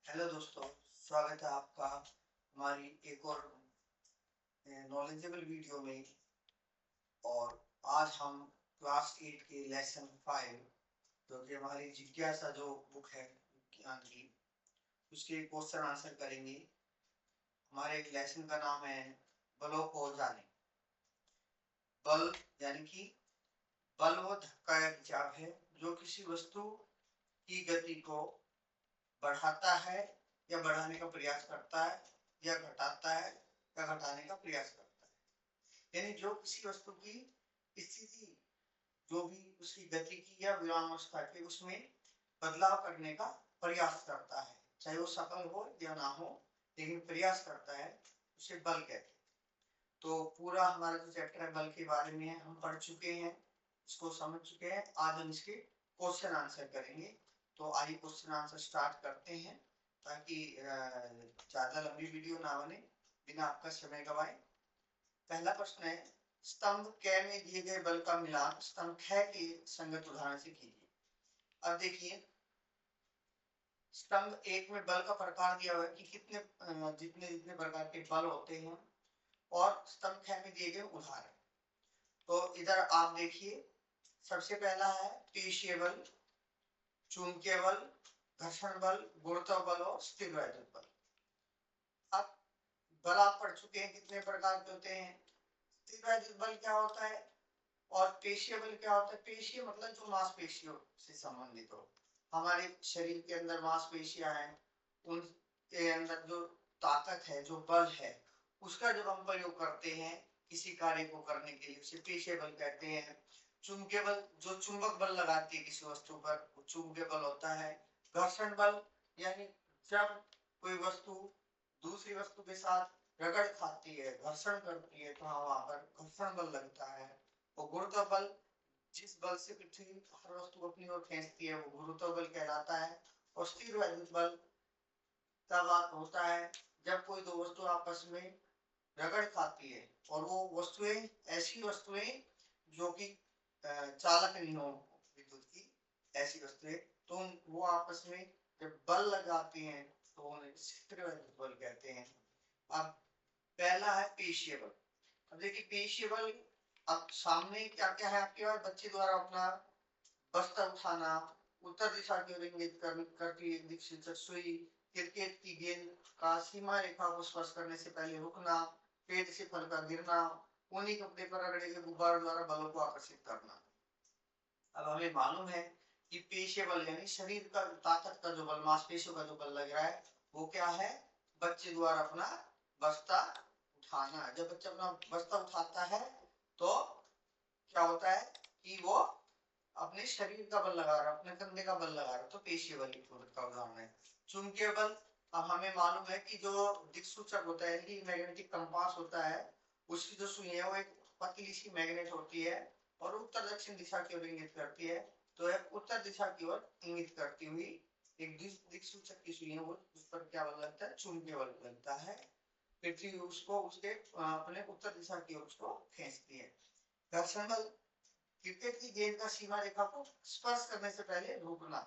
Hello दोस्तों, स्वागत है आपका हमारी एक और नॉलेजेबल वीडियो में। और आज हम क्लास 8 के लेसन 5 जो कि हमारी जिज्ञासा जो बुक है विज्ञान की, उसके क्वेश्चन आंसर करेंगे। हमारे लेसन का नाम है बलों को जाने। बल यानी कि बल वो धक्का या खिंचाव है जो किसी वस्तु की गति को बढ़ाता है या बढ़ाने का प्रयास करता है, या घटाता है या घटाने का प्रयास करता है। यानी जो किसी वस्तु की स्थिति, जो भी उसकी गति की या विरामावस्था की, उसमें बदलाव करने का प्रयास करता है, चाहे वो सफल हो या ना हो, लेकिन प्रयास करता है, उसे बल कहते हैं। तो पूरा हमारा जो चैप्टर है बल के बारे में हम पढ़ चुके हैं, इसको समझ चुके हैं। आज हम इसके क्वेश्चन आंसर करेंगे। तो आइए क्वेश्चन आंसर स्टार्ट करते हैं, ताकि ज्यादा लंबी वीडियो ना बने, बिना आपका समय गवाए। पहला प्रश्न है, स्तंभ क में दिए गए बल का मिलान स्तंभ ख के संगत उदाहरण से कीजिए। अब देखिए, स्तंभ एक में बल का प्रकार दिया हुआ है कि कितने जितने जितने प्रकार के बल होते हैं, और स्तंभ ख में दिए गए उदाहरण। तो इधर आप देखिए, सबसे पहला है पृष्ठीय बल, चुंबकीय बल, घर्षण बल, गुरुत्व बल और स्थिर वैद्युत बल। अब बल आप पढ़ चुके हैं कितने प्रकार के होते हैं। स्थिर वैद्युत बल क्या होता है और पेशीय बल क्या होता है। पेशीय मतलब जो मांसपेशियों से संबंधित हो। हमारे शरीर के अंदर मांसपेशियां हैं, उनके अंदर जो ताकत है, जो बल है, उसका जब हम प्रयोग करते हैं किसी कार्य को करने के लिए, उसे पेशीय बल कहते हैं। चुंबकीय बल, जो चुंबक बल लगाती है किसी वस्तु पर, वो चुंबकीय बल होता है। घर्षण बल यानी जब कोई वस्तु दूसरी वस्तु के साथ रगड़ खाती है, घर्षण करती है, तो वहां पर घर्षण बल लगता है। और गुरुत्व बल, जिस बल से पृथ्वी हर वस्तु को अपनी ओर खींचती है, वो गुरुत्व बल कहलाता है। और स्थिर वैद्युत बल तब होता है जब कोई दो वस्तु आपस में रगड़ खाती है, और वो वस्तुएं ऐसी वस्तुएं जो कि चालक नहीं हो विद्युत की, ऐसी वस्तुएं, तो वो आपस में जब बल लगाती हैं तो उन्हें स्थिर वैद्युत बल कहते हैं। अब पहला है पेशीय बल। अब देखिए पेशीय बल, अब सामने क्या क्या है आपके पास, बच्चे द्वारा अपना बस्ता उठाना, उत्तर दिशा की ओर इंगित करती दीक्षित सुई, क्रिकेट की गेंद का सीमा रेखा को स्पर्श करने से पहले रुकना, पेड़ से फल का गिरना, ऊनी कपड़े पर रगड़े हुए गुब्बारों द्वारा बलों को आकर्षित करना। अब हमें मालूम है कि पेशीय बल यानी शरीर का ताकत का जो बल, मांसपेशियों का जो बल लग रहा है, वो क्या है, बच्चे द्वारा अपना बस्ता उठाना। जब बच्चा अपना बस्ता उठाता है तो क्या होता है कि वो अपने शरीर का बल लगा रहा है, अपने कंधे का बल लगा रहा है, तो पेशीय बल का उदाहरण है। चुंबकीय बल, अब हमें मालूम है कि जो दिक्सूचक होता है, कि मैग्नेटिक कंपास होता है, उसकी जो सुई है वो एक पतली सी मैग्नेट होती है, और उत्तर दक्षिण दिशा की ओर इंगित करती है। तो एक उत्तर दिशा की ओर इंगित करती हुई एक दिक्सूचक की सुई है, वो उस पर क्या बल लगता है, चुंबकीय बल लगता है। पृथ्वी उसको उसके अपने उत्तर दिशा की ओर उसको खींचती है। घर्षण बल, क्रिकेट की गेंद का सीमा रेखा को स्पर्श करने से पहले रोकना।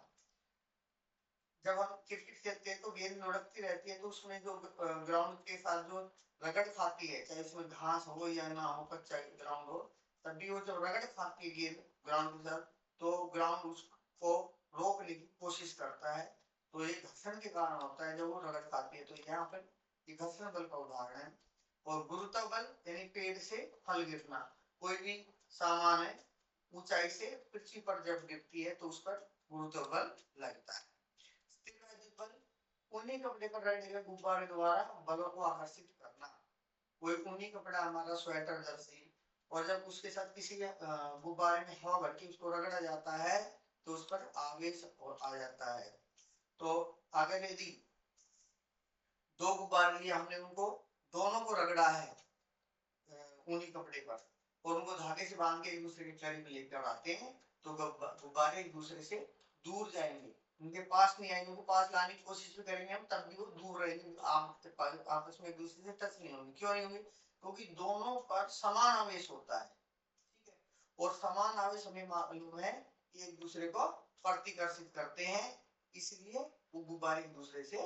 जब हम क्रिकेट खेलते हैं तो गेंद लुढ़कती रहती है, तो उसमें जो ग्राउंड के साथ जो रगड़ खाती है, चाहे उसमें घास हो या ना हो, कच्चा ग्राउंड हो, तब भी वो जब रगड़ खाती है गेंद ग्राउंड के साथ, तो ग्राउंड उसको रोकने की कोशिश करता है। तो ये घर्षण के कारण होता है जब वो रगड़ खाती है। तो यहाँ पर ये घर्षण बल का उदाहरण है। और गुरुत्व बल यानी पेड़ से फल गिरना। कोई भी सामान है, ऊंचाई से पृथ्वी पर जब गिरती है तो उस पर गुरुत्व बल लगता है। स्थिर वैद्युत बल, ऊनी कपड़े पर रगड़े हुए गुब्बारे द्वारा बलों को आकर्षित करना। कोई ऊनी कपड़ा, हमारा स्वेटर, जर्सी, और जब उसके साथ किसी गुब्बारे में हवा भर के उसको रगड़ा जाता है तो उस पर आवेश आ जाता है। तो अगर यदि दो गुब्बारे लिए, हमने उनको दोनों को रगड़ा है ऊनी कपड़े पर, और उनको धागे से बांध के एक दूसरे के करीब लेकर आते हैं, तो गुब्बारे एक दूसरे से दूर जाएंगे, उनके पास नहीं आएंगे। उनको पास लाने की कोशिश भी करेंगे हम, तब भी वो दूर रहेंगे, आपस में एक दूसरे से टच नहीं होंगे। क्यों नहीं होंगे, क्योंकि दोनों पर समान आवेश होता है, ठीक है। और समान आवेश हमें मालूम है कि एक दूसरे को प्रतिकर्षित करते हैं, इसलिए वो गुब्बारे एक दूसरे से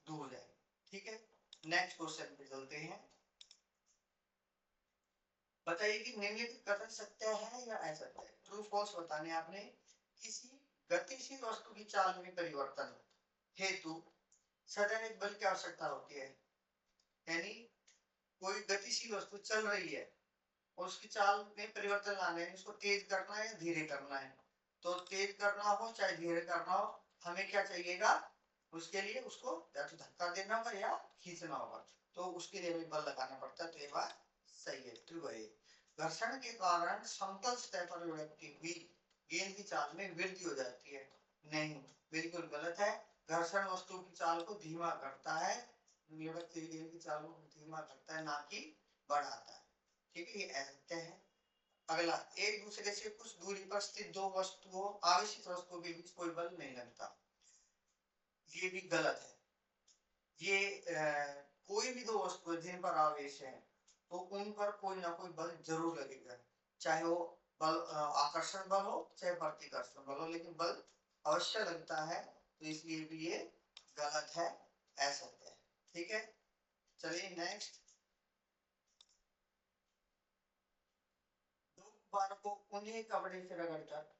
दूर जाएगी। ठीक है, नेक्स्ट क्वेश्चन पे चलते हैं। बताइए कि निम्नलिखित कथन सत्य है या असत्य है। ट्रू फॉल्स बताने आपने। किसी गतिशील वस्तु की चाल में परिवर्तन हेतु सदैव बल की आवश्यकता होती है। यानी कोई गतिशील वस्तु चल रही है और उसकी चाल में परिवर्तन लाना है, उसको तेज करना है या धीरे करना है। तो तेज करना हो चाहे धीरे करना हो, हमें क्या चाहिएगा, उसके लिए उसको या तो धक्का देना होगा या खींचना होगा, तो उसके लिए भी बल लगाना पड़ता है। तो ये बात सही है, ट्रू है। घर्षण के कारण समतल सतह पर व्यक्ति भी गेंद की चाल में वृद्धि हो जाती है। नहीं, बिल्कुल गलत है। घर्षण वस्तु की चाल को धीमा करता है, व्यक्ति गेंद की चाल को धीमा करता है, ना कि बढ़ाता है। ठीक है, ये असत्य है। अगला, एक दूसरे से कुछ दूरी पर स्थित दो वस्तुओं आवेशित वस्तुओं के बीच कोई बल नहीं लगता। ये भी गलत है। ये कोई भी दो वस्तु जिन पर आवेश है तो उन पर कोई ना कोई बल जरूर लगेगा, चाहे वो बल आकर्षण बल हो चाहे प्रतिकर्षण बल हो, लेकिन बल अवश्य लगता है। तो इसलिए भी ये गलत है, असत्य है। ठीक है, चलिए नेक्स्ट। दो गुब्बारों को उन्हीं कपड़े से रगड़कर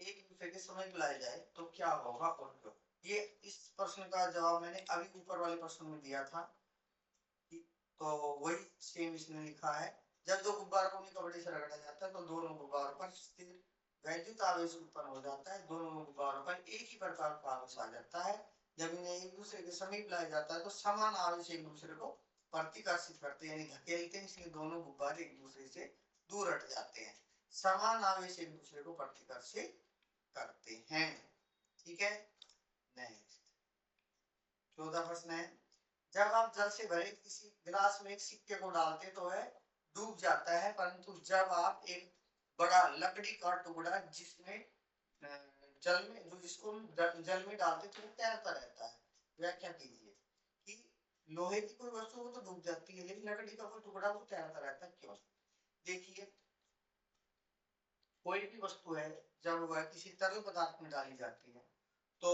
एक दूसरे के समीप लाया जाए तो क्या होगा और क्यों। ये इस प्रश्न का जवाब मैंने अभी ऊपर वाले प्रश्न में दिया था, तो वही सेम इसने लिखा है। जब दो गुब्बारों को कपड़े से रगड़ा जाता है तो दोनों गुब्बारों पर स्थिर वैद्युत आवेश उत्पन्न हो जाता है। दोनों गुब्बारों पर एक ही प्रकार का आवेश आ जाता है। जब इन्हें एक दूसरे के समीप लाया जाता है तो समान आवेश एक दूसरे को प्रतिकर्षित करते हैं, यानी धकेलते हैं, इसलिए दोनों गुब्बारे एक दूसरे से दूर हट जाते हैं। समान आवेश एक दूसरे को प्रतिकर्षित करते हैं। ठीक है, नेक्स्ट 14 प्रश्न है। जब आप जल से भरे किसी गिलास में एक सिक्के को डालते तो वह डूब जाता है, परंतु जब आप एक बड़ा लकड़ी का टुकड़ा जिसमें जल में जो जिसको जल में डालते तो वो तैरता रहता है। व्याख्या कीजिए कि लोहे की कोई वस्तु हो तो डूब जाती है, लेकिन लकड़ी का कोई टुकड़ा वो तैरता रहता है, क्यों। देखिए, कोई भी वस्तु है जब वह किसी तरल पदार्थ में डाली जाती है तो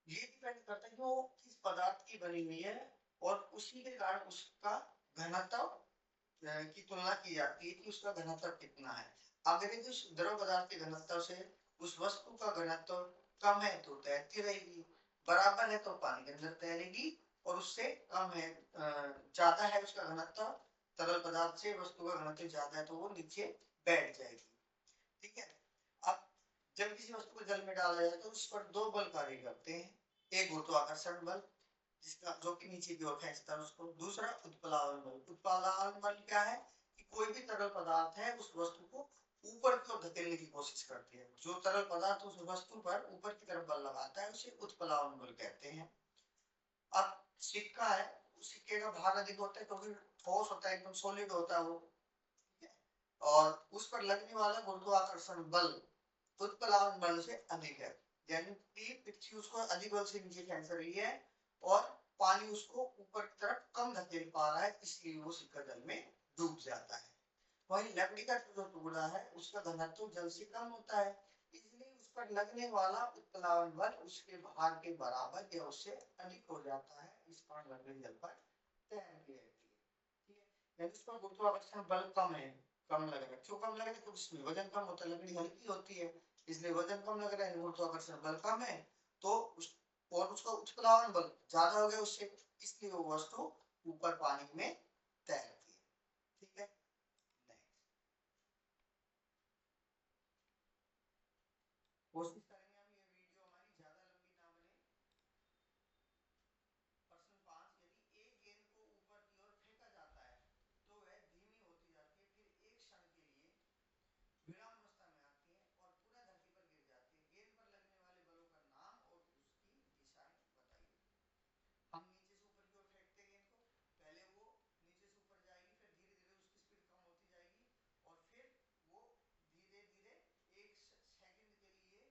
ये डिपेंड करता है कि वो किस पदार्थ की बनी हुई है, और उसी के कारण उसका घनत्व की तुलना की जाती है कि उसका घनत्व कितना है। अगर ये उस द्रव पदार्थ के घनत्व से उस वस्तु का घनत्व कम है तो तैरती रहेगी, बराबर है तो पानी के अंदर तैरेगी, और उससे कम है ज्यादा है उसका घनत्व, तरल पदार्थ से वस्तु का घनत्व ज्यादा है तो वो नीचे बैठ जाएगी। ठीक है, अब जब किसी वस्तु को जल में डाला जाए तो उस पर दो बल कार्य करते हैं। एक गुरुत्वाकर्षण बल जिसका जो कि नीचे की ओर खींचता है उसको, दूसरा उत्प्लावन बल। उत्प्लावन बल क्या है कि कोई भी तरल पदार्थ है उस वस्तु को ऊपर की ओर धकेलने की कोशिश करती है। जो तरल पदार्थ उस वस्तु पर ऊपर की तरफ बल लगाता है उसे उत्प्लावन बल कहते हैं। अब सिक्का है, उस सिक्के का भार अधिक होता है क्योंकि ठोस होता है, एकदम सॉलिड होता है वो, और उस पर लगने वाला गुरुत्वाकर्षण बल उत्प्लावन बल से अधिक है। यानी कि पृथ्वी उसको अधिक बल से नीचे खींच रही है और पानी उसको ऊपर की तरफ कम धकेल पा रहा है, इसलिए वो सिक्का जल में डूब जाता है। वही लकड़ी का जो टुकड़ा है उसका घनत्व जल से कम होता है, इसलिए उस पर लगने वाला उत्प्लावन बल उसके भार के बराबर या उससे अधिक हो जाता है, इस कारण लकड़ी जल पर तैरती रहती है। ठीक है, यानी उस पर गुरुत्वाकर्षण बल कम है, कम लगेगा। क्यों कम लगेगा, तो उसमें वजन कम होता है, लकड़ी हल्की होती है, इसलिए वजन कम लग रहा है, गुरुत्वाकर्षण बल कम है, तो उस और उसका उत्प्लावन बल ज्यादा हो गया उससे, इसलिए वो वस्तु ऊपर पानी में तैरती है। ठीक है, कोशिश करेंगे हम ये वीडियो हमारी ज्यादा लंबी ना बने। प्रश्न 5, यदि एक गेंद को ऊपर की ओर फेंका जाता है तो वह धीमी होती जाती है, फिर एक क्षण के लिए विराम अवस्था में आती है और पुनः धरती पर गिर जाती है। गेंद पर लगने वाले बलों का नाम और उसकी दिशाएं बताइए। हम नीचे से ऊपर की ओर फेंकते गेंद को, पहले वो नीचे से ऊपर जाएगी, फिर धीरे धीरे उसकी स्पीड कम होती जाएगी, और फिर वो धीरे धीरे एक सेकंड के लिए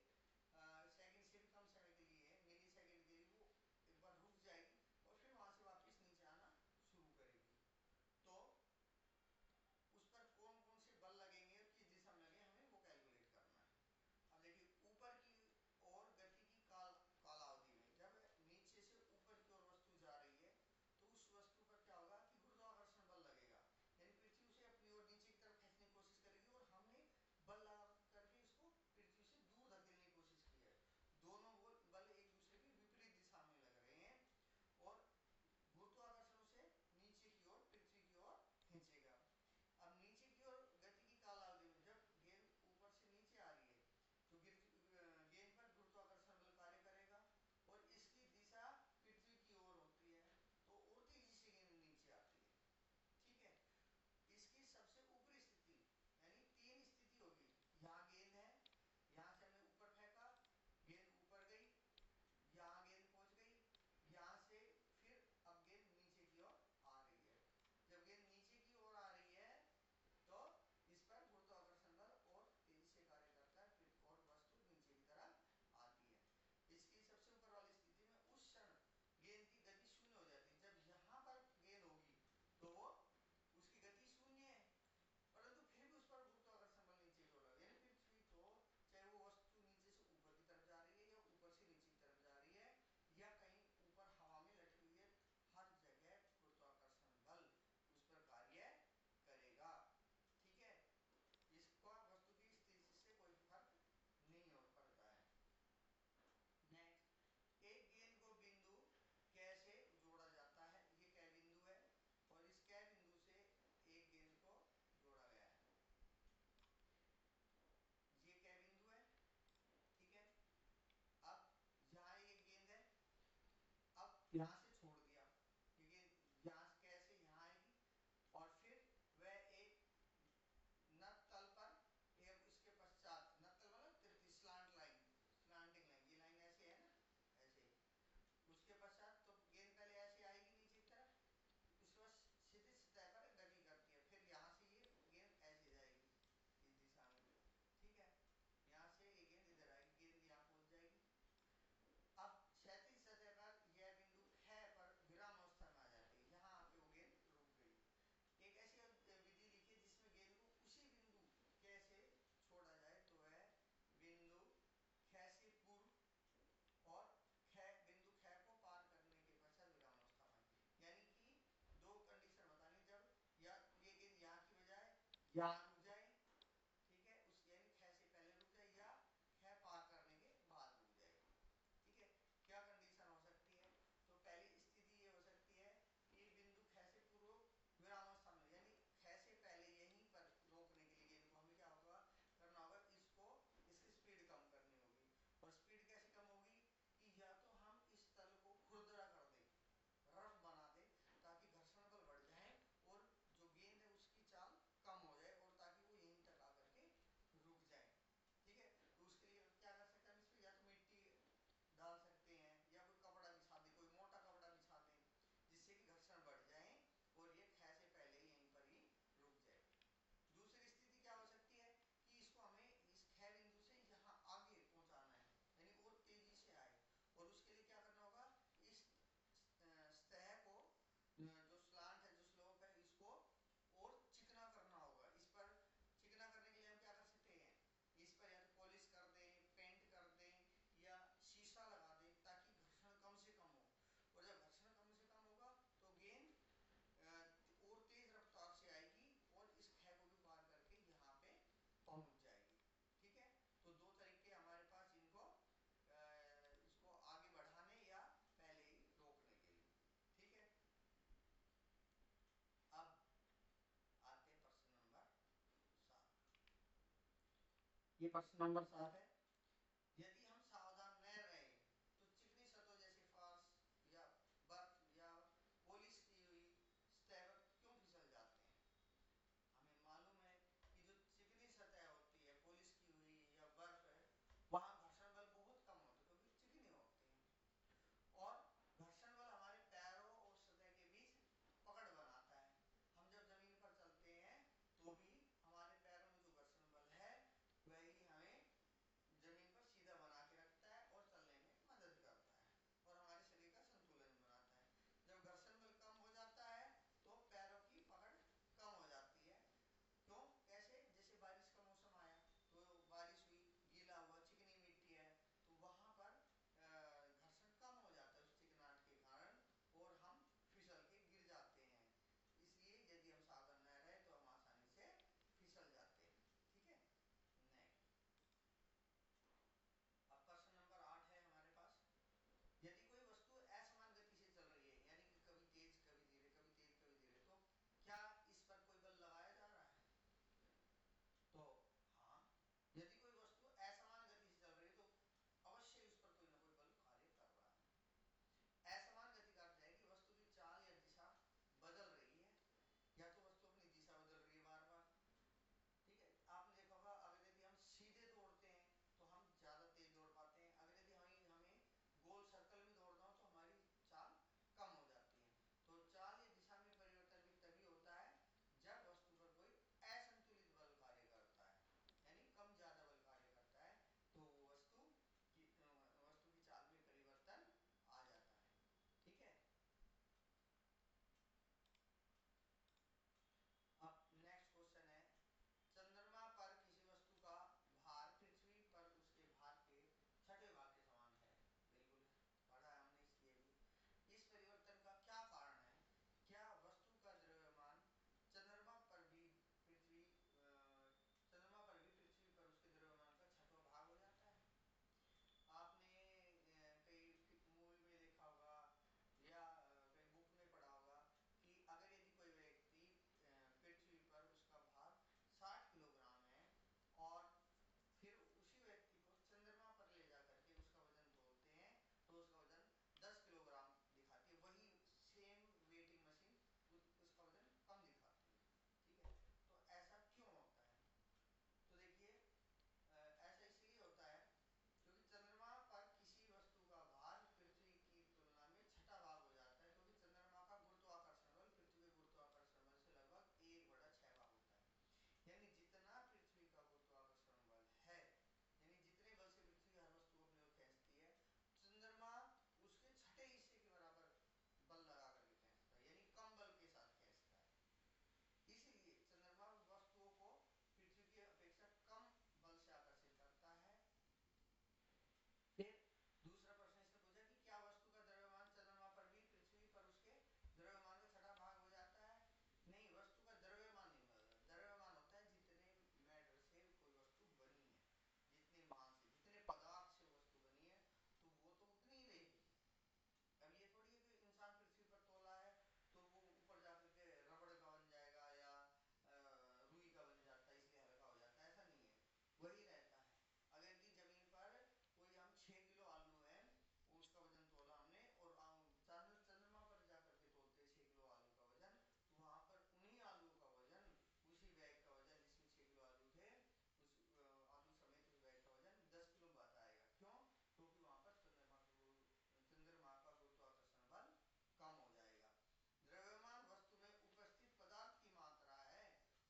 यहाँ से छोड़ दिया, क्योंकि यहाँ से कैसे यहाँ आएगी और फिर वह एक नत तल पर एक उसके पश्चात, नत तल मतलब स्लांट लाइन, स्लांटिंग लाइन, ये लाइन ऐसे है ना, ऐसे उसके पश्चात तो गेंद पहले ऐसे आएगी नीचे की तरफ, उसके बाद सीधी सतह पर गति करती है, फिर यहाँ से ये गेंद ऐसे जाएगी इस दिशा में, ठीक है, यहाँ से ये गेंद इधर आएगी, गेंद यहाँ पहुंच जाएगी। अब क्षैतिज सतह पर यह बिंदु ख पर विराम अवस्था में आ जाती है, यहाँ आके वो गेंद रुक गई। एक ऐसी विधि लिखी जिसमें गेंद को उसी बिंदु कैसे छोड़ा जाए, तो वह बिंदु ख से पूर्व और बिंदु ख को पार करने के पश्चात विराम अवस्था में, यानी कि दो कंडीशन बतानी, जब या ये गेंद यहाँ की बजाय यहाँ रुक जाए, ठीक है, उस यानी ख से पहले रुक जाए या ख पार करने के बाद रुक जाए, ठीक है। क्या कंडीशन हो सकती है, तो पहली स्थिति ये हो सकती है कि बिंदु ख से पूर्व विराम अवस्था में, यानी ख से पहले यहीं पर रोकने के लिए गेंद को हमें क्या होगा करना होगा, इसको इसकी स्पीड कम करनी होगी, और स्पीड कैसे कम होगी कि या तो हम इस तल को खुरदरा कर दें, रफ बना दें, ताकि घर्षण बल बढ़ जाए और जो गेंद है उसकी चाल कम हो जाए, और ताकि वो यहीं तक आकर के रुक जाए, ठीक है। तो उसके लिए क्या कर सकते हैं हम, इसमें या तो मिट्टी डाल सकते हैं या कोई कपड़ा बिछा दें, कोई मोटा कपड़ा बिछा दें, जिससे कि घर्षण बढ़ जाए और ये ख से पहले यहीं पर ही रुक जाए। दूसरी स्थिति क्या हो सकती है कि इसको हमें इस ख बिंदु से यहाँ आगे पहुंचाना है, यानी और तेजी से आए, और उसके लिए क्या करना होगा, इस सतह को जो स्लांट है, जो स्लोप है, इसको और चिकना करना होगा। इस पर चिकना करने के लिए हम क्या कर सकते हैं, इस पर या तो पॉलिश कर दें, पेंट कर दें या शीशा लगा दें, ताकि घर्षण कम से कम हो, और जब घर्षण कम से कम होगा तो गेंद और तेज रफ्तार से आएगी और इस ख को भी पार करके यहाँ पे पहुंच जाएगी, ठीक है। तो दो तरीके हमारे पास इनको इसको आगे बढ़ाने या पहले ही रोकने के लिए, ठीक है। अब आते हैं प्रश्न नंबर 7। ये प्रश्न नंबर 7 है, यदि हम सावधान न रहे तो चिकनी सतह जैसे फर्श या बर्फ या पॉलिश की हुई सतह पर क्यों फिसल जाते हैं। हमें मालूम है कि जो चिकनी सतह होती है, पॉलिश की हुई या बर्फ है, वहां घर्षण बल बहुत कम होते हैं क्योंकि चिकने होते हैं, और घर्षण बल हमारे पैरों और सतह के बीच पकड़ बनाता है। हम जब जमीन पर चलते हैं तो भी हमारे पैरों में जो घर्षण बल है वही हमें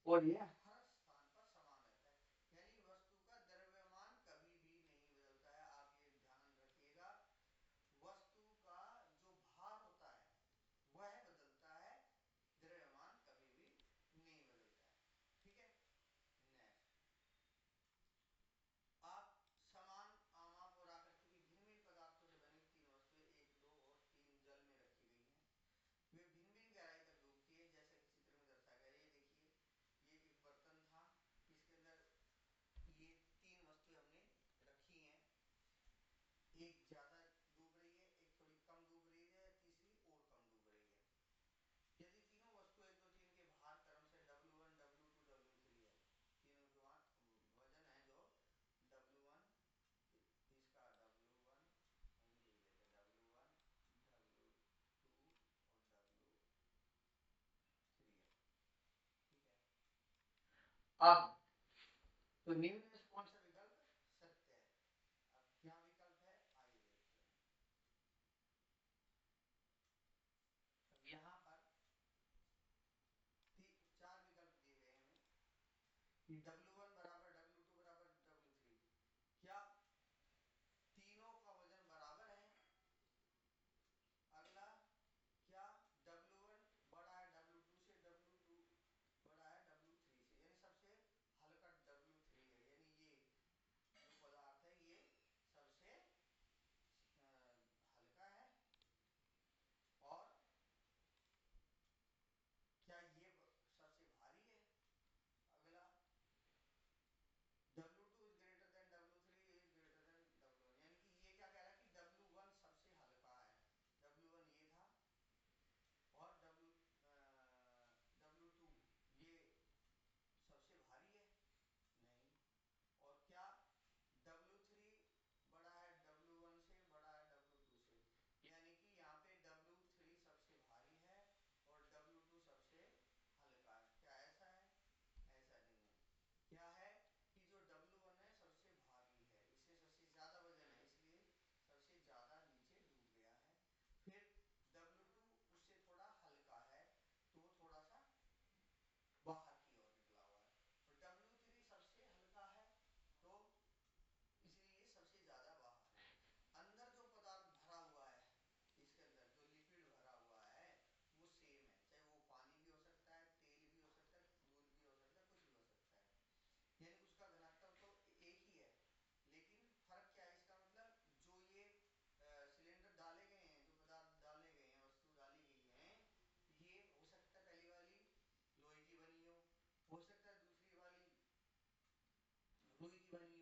और ये हर स्थान पर समान रहता है, यानी वस्तु का द्रव्यमान कभी भी नहीं बदलता है। आप ये ध्यान रखिएगा, वस्तु का जो भार होता है वह बदलता है, द्रव्यमान कभी भी नहीं बदलता है। ठीक है, नेक्स्ट, आप समान आमाप और आकृति की भिन्न भिन्न पदार्थों से बनी तीन वस्तुएं, एक, दो और तीन, जल में रखी गई हैं। वे भिन्न भिन्न गहराई तक डूबती है, जैसा कि चित्र में दर्शाया गया। ये देखिए, ये एक बर्तन था, इसके अंदर ये तीन वस्तुएं हमने रखी हैं, एक ज्यादा डूब रही है, एक थोड़ी कम डूब रही है, तीसरी और कम डूब रही है। यदि तीनों वस्तु एक दो तीन के भार क्रम से W1 W2 W3 है, तीनों के वजन है जो W1, इसका W1, हम लिख देते हैं W1 W2 और W3 है। ठीक है, अब तो निम्न में कौन सा विकल्प सत्य है? अब क्या विकल्प है आइए देखते हैं। अब यहाँ पर चार विकल्प दिए गए हैं हमें कि W1 बराबर W2 बराबर W3, क्या तीनों का वजन बराबर है? अगला, क्या W1 बड़ा है W2 से, W2 बड़ा है W3 से, यानी सबसे हल्का W3 है, यानी ये जो पदार्थ है ये सबसे हल्का है। और क्या ये सबसे भारी है? अगला, W2 is greater than W3 is greater than W1, यानी कि ये क्या कह रहा है कि W1 सबसे हल्का है। W1 ये था, और W2 ये सबसे भारी है? नहीं। और क्या W3 बड़ा है W1 से, बड़ा है W2 से, यानी कि यहाँ पे W3 सबसे भारी है और W2 सबसे हल्का है। क्या ऐसा है? ऐसा नहीं है। क्या है कि जो W1 है सबसे भारी है, इससे सबसे ज्यादा वजन है, इसलिए सबसे ज्यादा नीचे डूब गया है। फिर W2 उससे थोड़ा हल्का है, तो थोड़ा सा बाहर की ओर निकला हुआ है। और W3 सबसे हल्का है, तो इसलिए ये सबसे ज्यादा बाहर है। अंदर जो पदार्थ भरा हुआ है, इसके अंदर जो लिक्विड भरा हुआ है वो सेम है, चाहे वो पानी भी हो सकता है, तेल भी हो सकता है, दूध भी हो सकता है, कुछ भी हो सकता है, यानी उसका घनत्व तो एक ही है। लेकिन फर्क क्या है इसका, मतलब जो ये सिलेंडर डाले गए हैं, जो पदार्थ डाले गए हैं, वस्तु डाली गई है, ये हो सकता है पहली वाली लोहे की बनी हो सकता है दूसरी वाली रुई की बनी